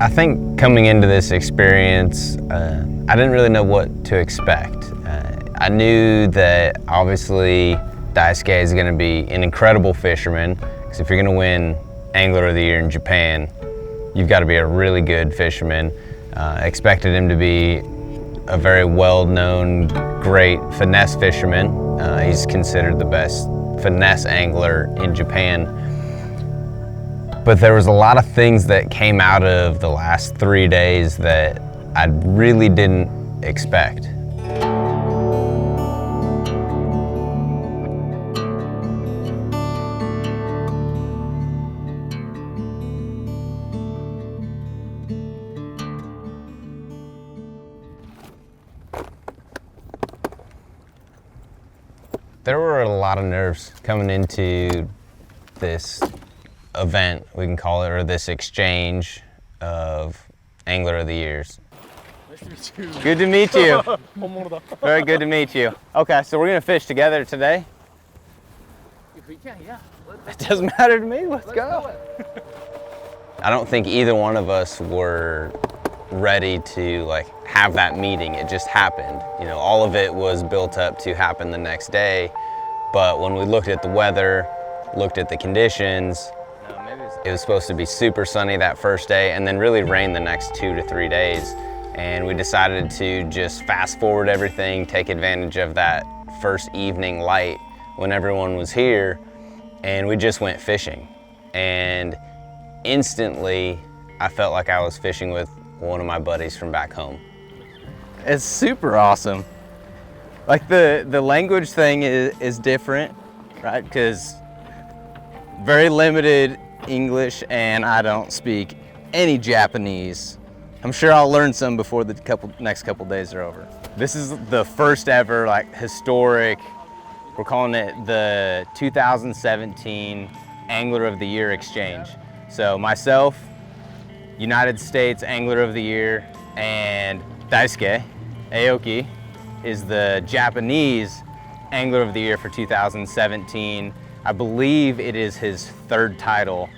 I think coming into this experience, I didn't really know what to expect. I knew that obviously Daisuke is going to be an incredible fisherman, because if you're going to win Angler of the Year in Japan, you've got to be a really good fisherman. Expected him to be a very well-known, great finesse fisherman. He's considered the best finesse angler in Japan. But there was a lot of things that came out of the last 3 days that I really didn't expect. There were a lot of nerves coming into this event, we can call it, or this exchange of Angler of the Years. Nice to meet you. Good to meet you. Very good to meet you. Okay, so we're gonna fish together today? If we can, yeah. It doesn't matter to me, let's go. I don't think either one of us were ready to have that meeting. It just happened. You know, all of it was built up to happen the next day, but when we looked at the weather, looked at the conditions, it was supposed to be super sunny that first day and then really rain the next 2 to 3 days. And we decided to just fast forward everything, take advantage of that first evening light when everyone was here, and we just went fishing. And instantly, I felt like I was fishing with one of my buddies from back home. It's super awesome. Like the language thing is different, right? Because very limited English, and I don't speak any Japanese. I'm sure I'll learn some before the next couple days are over. This is the first ever historic, we're calling it the 2017 Angler of the Year exchange. So myself, United States Angler of the Year, and Daisuke Aoki is the Japanese Angler of the Year for 2017. I believe it is his third title,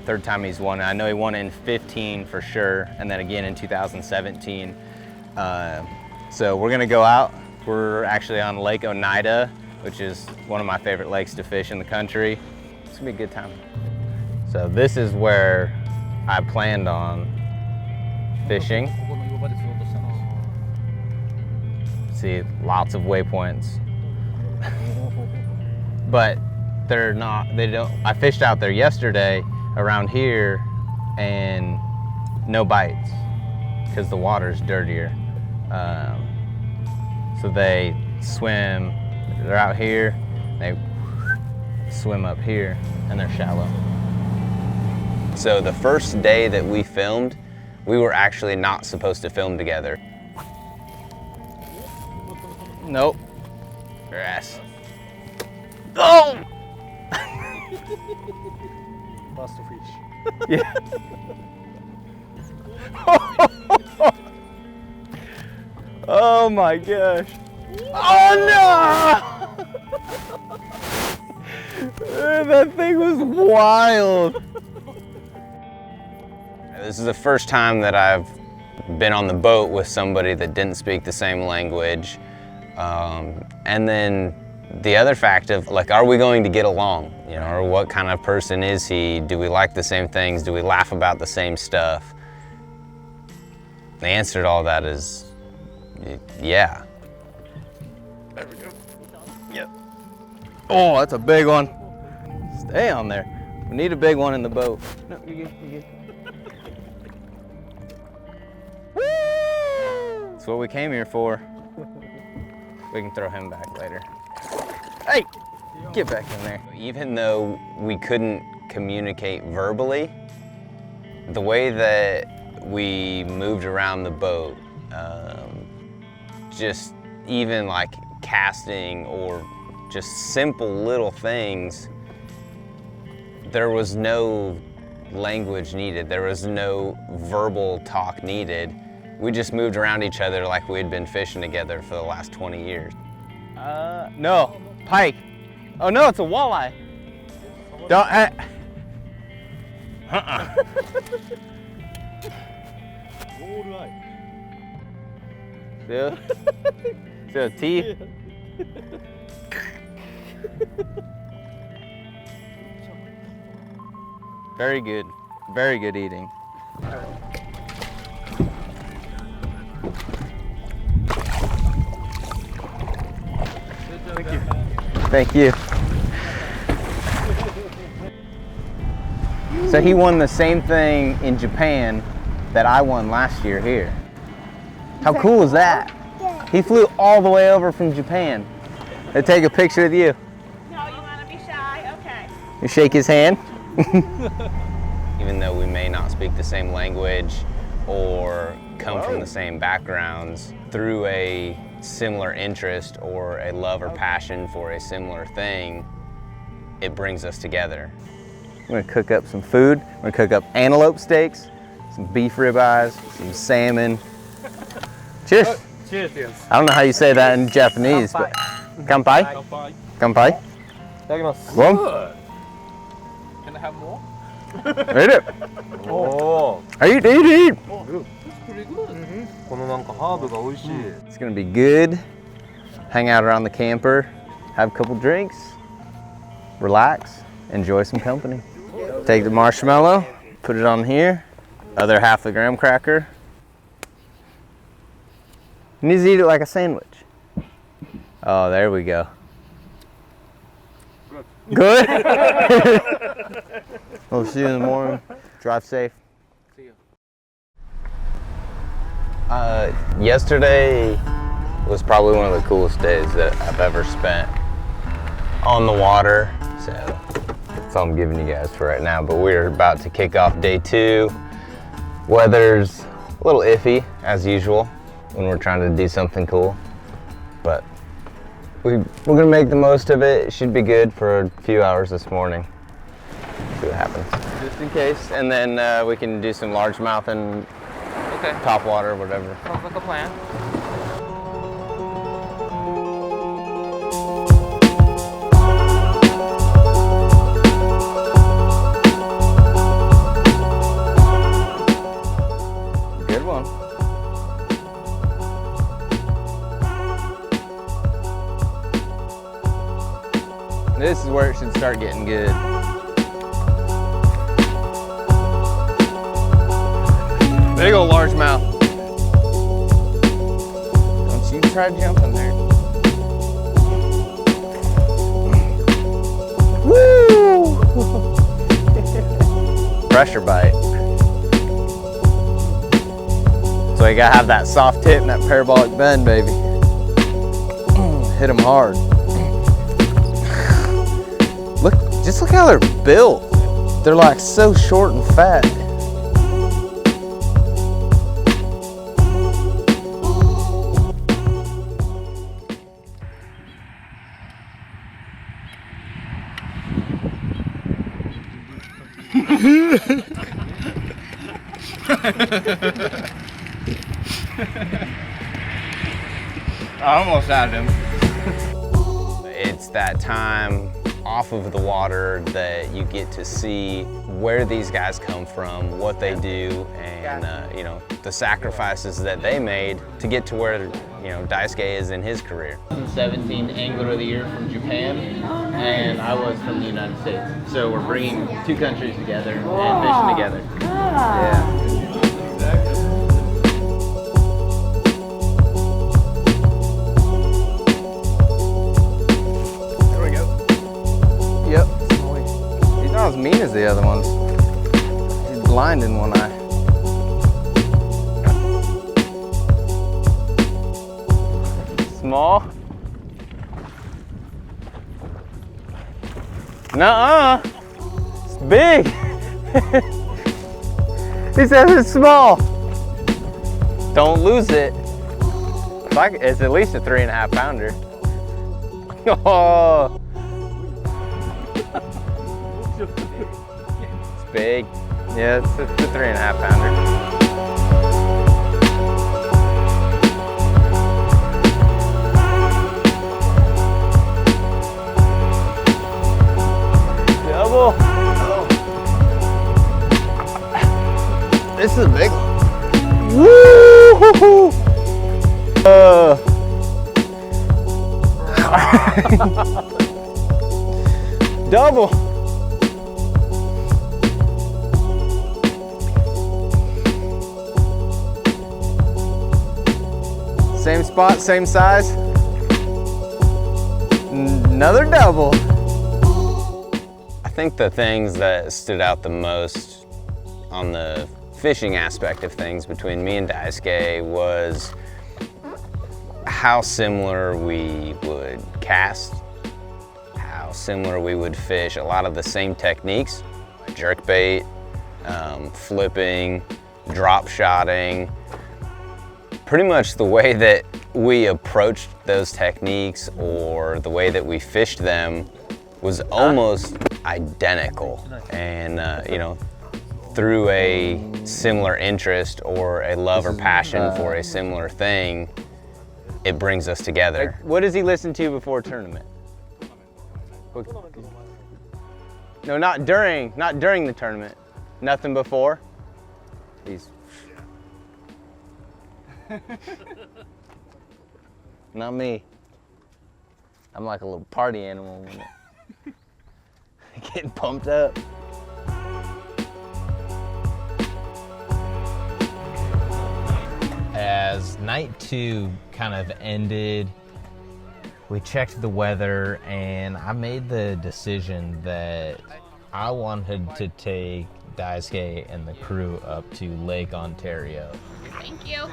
third time he's won it. I know he won it in 15 for sure, and then again in 2017. So we're gonna go out. We're actually on Lake Oneida, which is one of my favorite lakes to fish in the country. It's gonna be a good time. So this is where I planned on fishing. See, lots of waypoints. But I fished out there yesterday around here and no bites because the water's dirtier. So they swim, they're out here, they swim up here and they're shallow. So the first day that we filmed, we were actually not supposed to film together. Nope. Grass. Oh! Master fish. Yeah. Oh my gosh. Oh no! That thing was wild. This is the first time that I've been on the boat with somebody that didn't speak the same language. And then the other fact of are we going to get along? You know, or what kind of person is he? Do we like the same things? Do we laugh about the same stuff? The answer to all that is, yeah. There we go. Yep. Oh, that's a big one. Stay on there. We need a big one in the boat. No, you're good, you're good. Woo! That's what we came here for. We can throw him back later. Hey, get back in there. Even though we couldn't communicate verbally, the way that we moved around the boat, just even casting or just simple little things, there was no language needed. There was no verbal talk needed. We just moved around each other like we had been fishing together for the last 20 years. No, pike. Oh no, it's a walleye. Don't. Yeah. See the teeth? Very good. Very good eating. Thank you. Thank you. So he won the same thing in Japan that I won last year here. How cool is that? Yeah. He flew all the way over from Japan to take a picture with you. No, you want to be shy? Okay. You shake his hand. Even though we may not speak the same language or come from the same backgrounds, through a similar interest or a love or passion for a similar thing, it brings us together. We're gonna cook up some food. We're gonna cook up antelope steaks, some beef ribeyes, some salmon. Cheers. Cheers, yes. I don't know how you say that in Japanese, but kanpai? Kanpai? One? Can I have more? Eat it. Oh. Eat. It's pretty good. It's gonna be good. Hang out around the camper, have a couple drinks, relax, enjoy some company. Take the marshmallow, put it on here, other half the graham cracker. You need to eat it like a sandwich. Oh, there we go. Good? We'll see you in the morning. Drive safe. See you. Yesterday was probably one of the coolest days that I've ever spent on the water. So that's all I'm giving you guys for right now. But we're about to kick off day 2. Weather's a little iffy as usual when we're trying to do something cool. But we're gonna make the most of it. It should be good for a few hours this morning. See what happens. Just in case. And then we can do some largemouth and Okay. top water, whatever. Sounds like a plan. Good one. This is where it should start getting good. There you go, largemouth. Don't you try jumping there. Woo! Pressure bite. So you gotta have that soft tip and that parabolic bend, baby. Hit them hard. Just look how they're built. They're like so short and fat. I almost had him. It's that time off of the water that you get to see where these guys come from, what they do, and you know, the sacrifices that they made to get to where, you know, Daisuke is in his career. 2017 Angler of the Year from Japan, and I was from the United States. So we're bringing 2 countries together and fishing together. Yeah. Yep. He's not as mean as the other ones. He's blind in one eye. Small? Nuh-uh. It's big. He says it's small. Don't lose it. It's at least a 3.5 pounder. Oh. It's big. Yeah, it's a 3.5 pounder. Double. Oh. This is a big one. Woo! Double. Same spot, same size. Another double. I think the things that stood out the most on the fishing aspect of things between me and Daisuke was how similar we would cast, how similar we would fish. A lot of the same techniques, jerkbait, flipping, drop shotting. Pretty much the way that we approached those techniques or the way that we fished them was almost identical. And you know, through a similar interest or a love or passion for a similar thing, it brings us together. What does he listen to before a tournament? No, not during the tournament. Nothing before? He's not me. I'm like a little party animal when getting pumped up. As night 2 kind of ended, we checked the weather and I made the decision that I wanted to take Daisuke and the crew up to Lake Ontario. Thank you.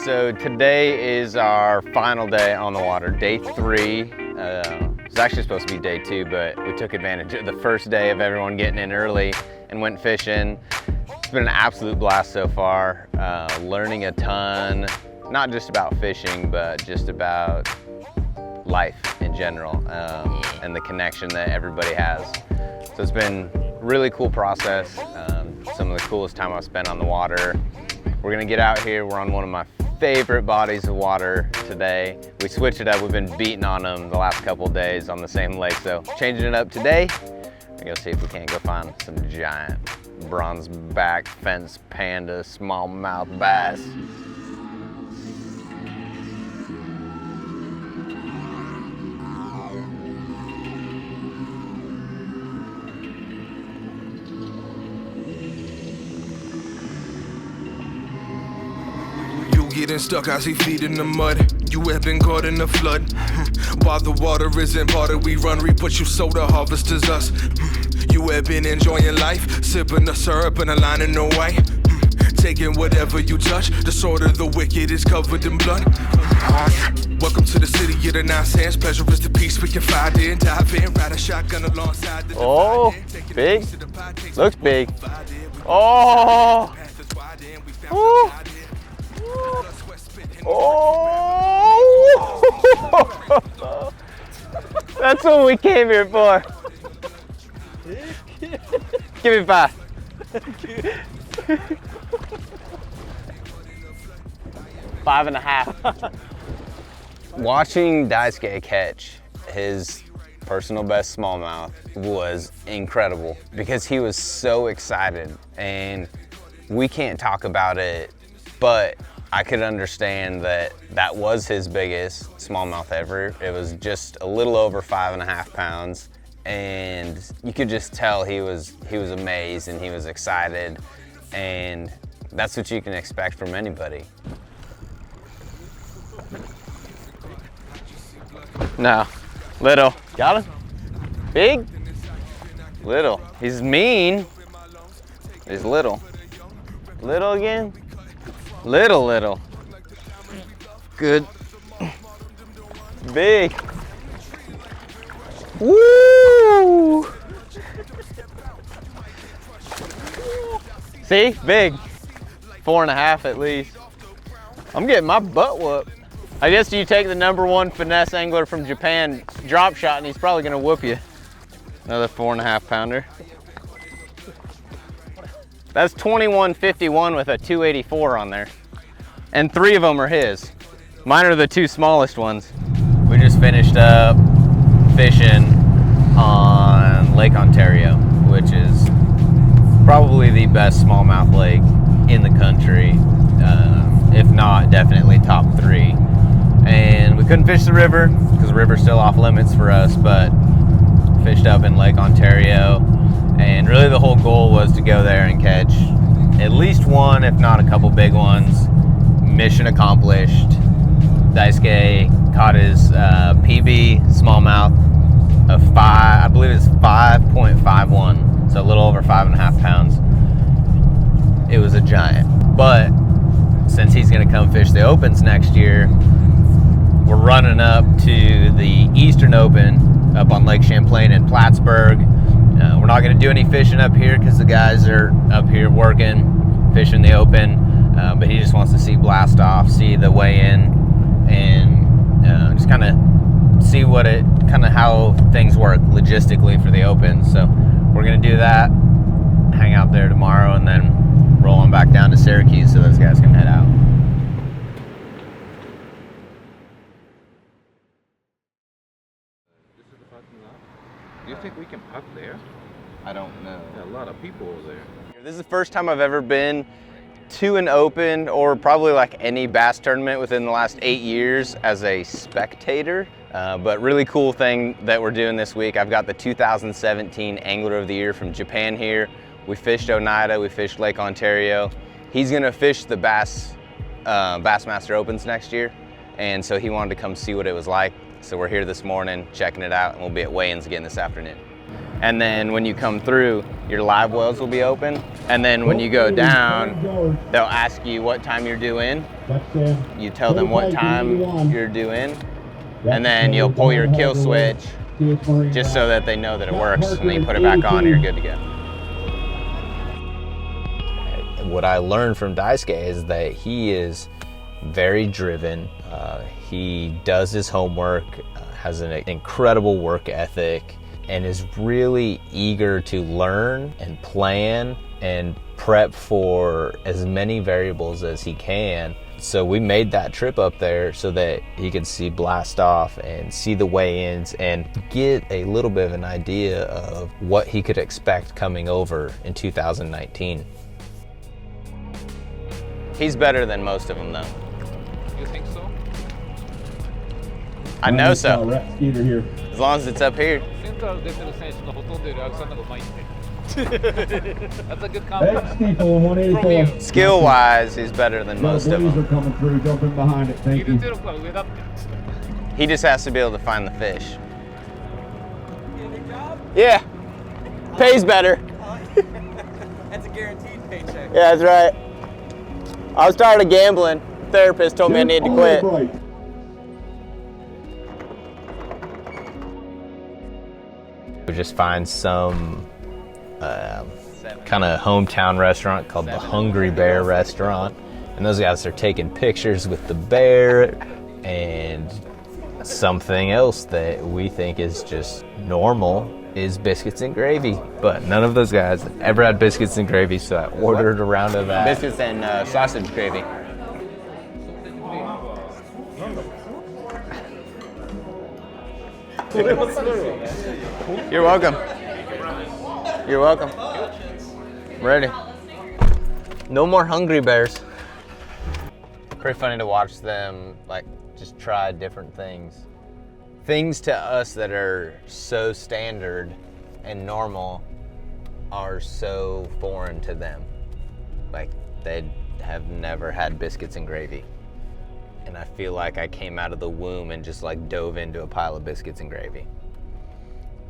So today is our final day on the water, day 3. It's actually supposed to be day 2, but we took advantage of the first day of everyone getting in early and went fishing. It's been an absolute blast so far, learning a ton, not just about fishing, but just about life in general, and the connection that everybody has. So it's been a really cool process, some of the coolest time I've spent on the water. We're gonna get out here, we're on one of my favorite bodies of water today. We switched it up, we've been beating on them the last couple of days on the same lake, so changing it up today. We're gonna see if we can't go find some giant bronze back fence panda smallmouth bass. Getting stuck, I see feet in the mud. You have been caught in the flood. While the water isn't parted, we run, reap what you sow, the harvest is us. You have been enjoying life, sipping the syrup and a line in the way. Taking whatever you touch, the sword of the wicked is covered in blood. Welcome to the city of the nonsense. Pleasure is the peace we can find in. Dive in, ride a shotgun alongside the Oh, big. Looks big. Oh. Ooh. Oh! That's what we came here for. Give me 5. Five and a half. Watching Daisuke catch his personal best smallmouth was incredible because he was so excited, and we can't talk about it, but I could understand that that was his biggest smallmouth ever. It was just a little over 5.5 pounds, and you could just tell he was amazed and he was excited, and that's what you can expect from anybody. No, little. Got him? Big? Little. He's mean. He's little. Little again? Little. Good. Big. Woo! See? Big. 4.5 at least. I'm getting my butt whooped. I guess you take the #1 finesse angler from Japan, drop shot, and he's probably gonna whoop you. Another 4.5 pounder. That's 2151 with a 284 on there. And 3 of them are his. Mine are the 2 smallest ones. We just finished up fishing on Lake Ontario. which is probably the best smallmouth lake in the country, if not definitely top 3. And we couldn't fish the river because the river's still off limits for us, but fished up in Lake Ontario. And really the whole goal was to go there and catch at least one, if not a couple big ones. Mission accomplished. Daisuke caught his PB smallmouth of I believe it's 5.51, so a little over 5.5 pounds. It was a giant. But since he's gonna come fish the Opens next year, we're running up to the Eastern Open up on Lake Champlain in Plattsburgh. We're not going to do any fishing up here because the guys are up here working, fishing the Open, but he just wants to see blast off, see the weigh in, and just kind of see how things work logistically for the Open. So we're going to do that, hang out there tomorrow, and then roll on back down to Syracuse so those guys can head out. This is the parking lot. Do you think we can park there? I don't know. There are a lot of people over there. This is the first time I've ever been to an Open or probably like any bass tournament within the last 8 years as a spectator. But really cool thing that we're doing this week. I've got the 2017 Angler of the Year from Japan here. We fished Oneida, we fished Lake Ontario. He's gonna fish the Bassmaster Opens next year. And so he wanted to come see what it was like. So we're here this morning, checking it out, and we'll be at weigh-ins again this afternoon. And then when you come through, your live wells will be open. And then when you go down, they'll ask you what time you're due in. You tell them what time you're due in. And then you'll pull your kill switch just so that they know that it works. And then you put it back on and you're good to go. What I learned from Daisuke is that he is very driven. He does his homework, has an incredible work ethic, and is really eager to learn and plan and prep for as many variables as he can. So we made that trip up there so that he could see blast off and see the weigh-ins and get a little bit of an idea of what he could expect coming over in 2019. He's better than most of them though. You think so? I know so. As long as it's up here. That's a good compliment from you. Skill-wise, he's better than most of them. Are coming through, jumping behind it. Thank you. He just has to be able to find the fish. Yeah, pays better. That's a guaranteed paycheck. Yeah, that's right. I was tired of gambling. The therapist told me I needed to quit. We just find some kind of hometown restaurant called the Hungry Bear Restaurant, and those guys are taking pictures with the bear. And something else that we think is just normal is biscuits and gravy, but none of those guys ever had biscuits and gravy, so I ordered a round of that. Biscuits and sausage gravy. You're welcome. You're welcome. I'm ready. No more Hungry Bears. Pretty funny to watch them like just try different things. Things to us that are so standard and normal are so foreign to them. Like they have never had biscuits and gravy. And I feel like I came out of the womb and just like dove into a pile of biscuits and gravy.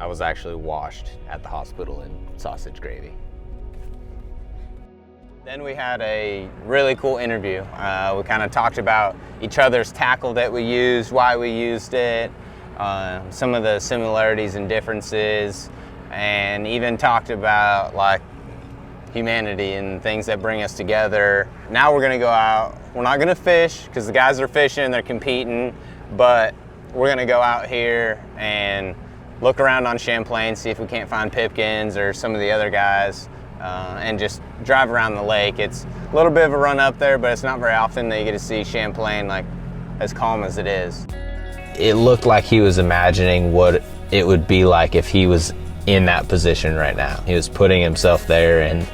I was actually washed at the hospital in sausage gravy. Then we had a really cool interview. We kind of talked about each other's tackle that we used, why we used it, some of the similarities and differences, and even talked about like humanity and things that bring us together. Now we're gonna go out. We're not gonna fish because the guys are fishing, they're competing, but we're gonna go out here and look around on Champlain, see if we can't find Pipkins or some of the other guys, and just drive around the lake. It's a little bit of a run up there, but it's not very often that you get to see Champlain like as calm as it is. It looked like he was imagining what it would be like if he was in that position right now. He was putting himself there, and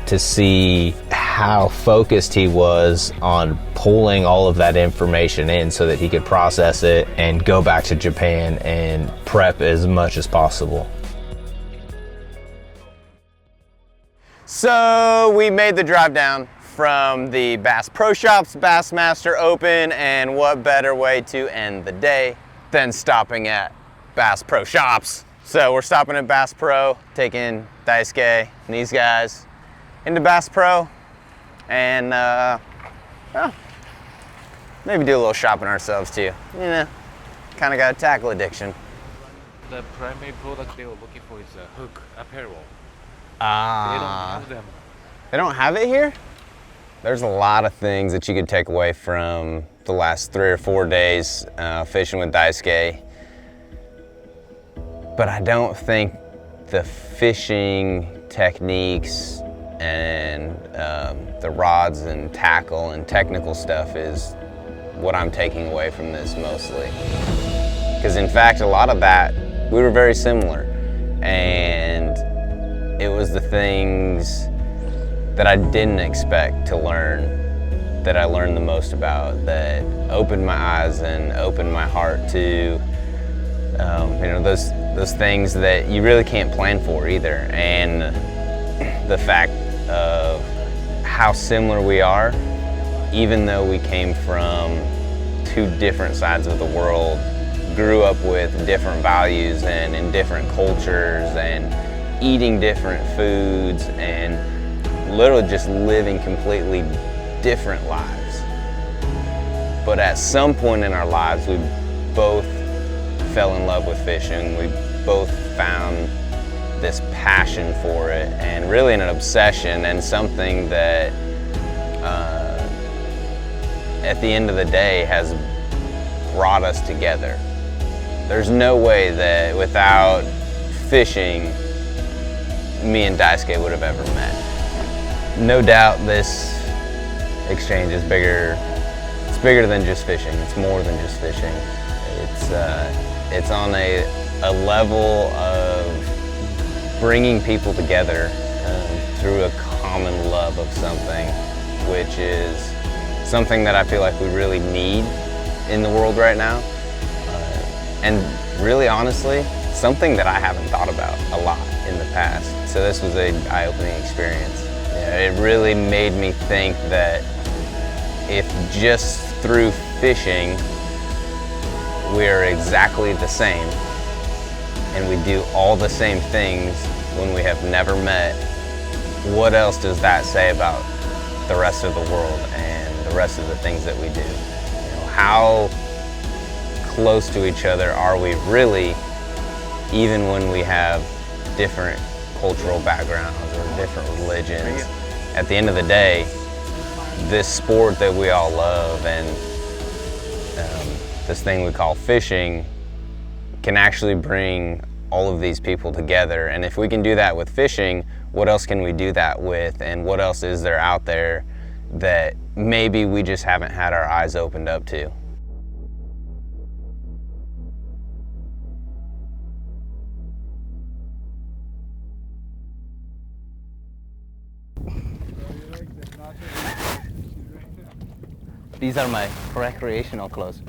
to see how focused he was on pulling all of that information in so that he could process it and go back to Japan and prep as much as possible. So we made the drive down from the Bass Pro Shops Bassmaster Open, and what better way to end the day than stopping at Bass Pro Shops. So we're stopping at Bass Pro, taking Daisuke and these guys into Bass Pro, and well, maybe do a little shopping ourselves too. You know, kind of got a tackle addiction. The primary product they were looking for is a hook apparel. They don't have them. They don't have it here? There's a lot of things that you could take away from the last 3 or 4 days fishing with Daisuke, but I don't think the fishing techniques and the rods and tackle and technical stuff is what I'm taking away from this mostly. Because in fact, a lot of that, we were very similar, and it was the things that I didn't expect to learn that I learned the most about, that opened my eyes and opened my heart to you know, those things that you really can't plan for either. And the fact of how similar we are, even though we came from 2 different sides of the world, grew up with different values and in different cultures and eating different foods and literally just living completely different lives. But at some point in our lives, we both fell in love with fishing. We both found this passion for it, and really an obsession, and something that at the end of the day has brought us together. There's no way that without fishing, me and Daisuke would have ever met. No doubt this exchange is bigger. It's bigger than just fishing. It's more than just fishing. It's on a level of bringing people together through a common love of something, which is something that I feel like we really need in the world right now. And really honestly, something that I haven't thought about a lot in the past. So this was an eye-opening experience. It really made me think that if just through fishing we're exactly the same and we do all the same things when we have never met, what else does that say about the rest of the world and the rest of the things that we do? You know, how close to each other are we really, even when we have different cultural backgrounds or different religions? At the end of the day, this sport that we all love and this thing we call fishing can actually bring all of these people together. And if we can do that with fishing, what else can we do that with? And what else is there out there that maybe we just haven't had our eyes opened up to? These are my recreational clothes.